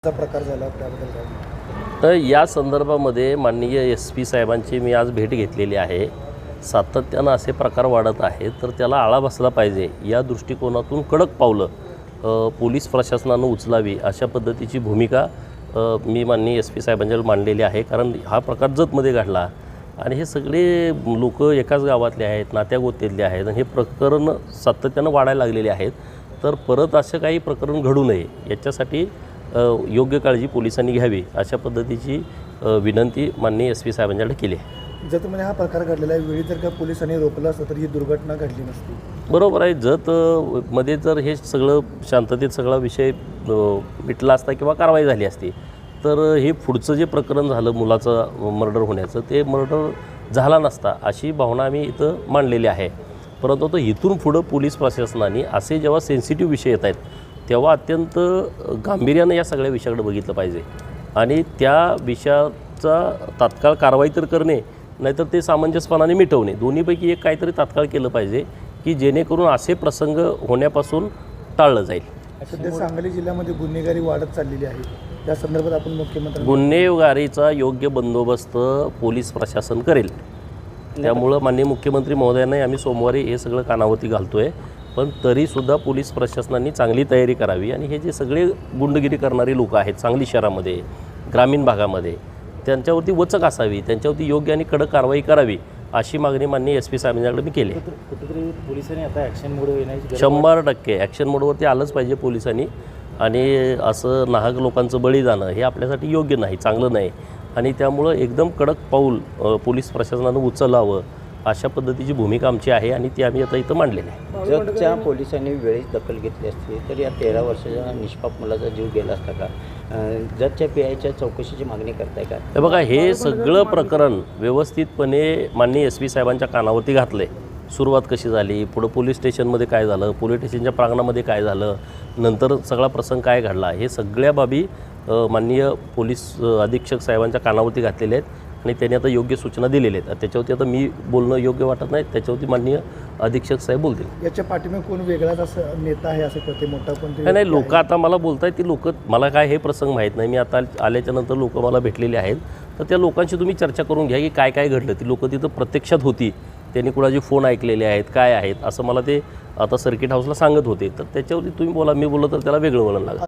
चा प्रकार झाला त्याबद्दल काय? तर या संदर्भामध्ये माननीय SP साहेबांची मी आज भेट घेतलेली आहे. सातत्यानं असे प्रकार वाढत आहेत तर त्याला आळा बसला पाहिजे या दृष्टिकोनातून कडक पावलं पोलीस प्रशासनानं उचलावी अशा पद्धतीची भूमिका मी माननीय SP साहेबांच्याकडे मांडलेली आहे. कारण हा प्रकार जतमध्ये घडला आणि हे सगळे लोक एकाच गावातले आहेत, नात्यागोत्यातले आहेत आणि हे प्रकरण सातत्यानं वाढायला लागलेले आहेत. तर परत असं काही प्रकरण घडू नये याच्यासाठी योग्य काळजी पोलिसांनी घ्यावी अशा पद्धतीची विनंती माननीय SP साहेबांच्याकडे केली आहे. जतमध्ये हा प्रकार घडलेला आहे, वेळी जर का पोलिसांनी रोखलं असतं तर ही दुर्घटना घडली नसती. बरोबर आहे. जतमध्ये जर हे सगळं शांततेत सगळा विषय मिटला असता किंवा कारवाई झाली असती तर हे पुढचं जे प्रकरण झालं मुलाचं मर्डर होण्याचं ते मर्डर झाला नसता अशी भावना आम्ही इथं मांडलेली आहे. परंतु आता इथून पुढं पोलीस प्रशासनाने असे जेव्हा सेन्सिटिव्ह विषय येत आहेत तेव्हा अत्यंत गांभीर्यानं या सगळ्या विषयाकडे बघितलं पाहिजे आणि त्या विषयाचा तात्काळ कारवाई तर करणे नाहीतर ते सामंजस्यपणाने मिटवणे दोन्हीपैकी एक काहीतरी तात्काळ केलं पाहिजे की जेणेकरून असे प्रसंग होण्यापासून टाळलं जाईल. सध्या सांगली जिल्ह्यामध्ये गुन्हेगारी वाढत चाललेली आहे, त्या संदर्भात आपण मुख्यमंत्री गुन्हेगारीचा योग्य बंदोबस्त पोलीस प्रशासन करेल. त्यामुळं माननीय मुख्यमंत्री महोदयांनाही आम्ही सोमवारी हे सगळं कानावरती घालतो आहे. पण तरीसुद्धा पोलीस प्रशासनाने चांगली तयारी करावी आणि हे जे सगळे गुंडगिरी करणारी लोक आहेत सांगली शहरामध्ये ग्रामीण भागामध्ये त्यांच्यावरती वचक असावी, त्यांच्यावरती योग्य आणि कडक कारवाई करावी अशी मागणी माननीय SP साहेबांच्याकडे मी केली. कुठेतरी पोलिसांनी आता ॲक्शन मोड येण्याची 100% ॲक्शन मोडवरती आलंच पाहिजे पोलिसांनी. आणि असं नाहक लोकांचं बळी जाणं हे आपल्यासाठी योग्य नाही, चांगलं नाही आणि त्यामुळं एकदम कडक पाऊल पोलीस प्रशासनानं उचलावं अशा पद्धतीची भूमिका आमची आहे आणि ती आम्ही आता इथं मांडलेली आहे. जतच्या पोलिसांनी वेळीच दखल घेतली असती तर या 13 वर्षाच्या निष्पाप मुलाचा जीव गेला असता का? जतच्या PIच्या चौकशीची मागणी करताय का? हे बघा, हे सगळं प्रकरण व्यवस्थितपणे माननीय SP साहेबांच्या कानावरती घातलं आहे. सुरुवात कशी झाली, पुढं पोलीस स्टेशनमध्ये काय झालं, पोलीस स्टेशनच्या प्रांगणामध्ये काय झालं, नंतर सगळा प्रसंग काय घडला, हे सगळ्या बाबी माननीय पोलीस अधीक्षक साहेबांच्या कानावरती घातलेले आहेत आणि त्यांनी आता योग्य सूचना दिलेल्या आहेत. त्याच्यावरती आता मी बोलणं योग्य वाटत नाही, त्याच्यावरती माननीय अधीक्षक साहेब बोलतील. याच्या पाठीमागे कोण वेगळाच असं नेता आहे असं कळते, मोठा कोणतरी नाही लोक आता मला बोलत आहेत ती लोक मला काय हे प्रसंग माहीत नाही. मी आता आल्याच्यानंतर लोक मला भेटलेले आहेत तर त्या लोकांशी तुम्ही चर्चा करून घ्या की काय काय घडलं. ती लोकं तिथं प्रत्यक्षात होती, त्यांनी कुणाचे फोन ऐकलेले आहेत काय आहेत असं मला ते आता सर्किट हाऊसला सांगत होते. तर त्याच्यावरती तुम्ही बोला, मी बोललो तर त्याला वेगळं वळण लागलं.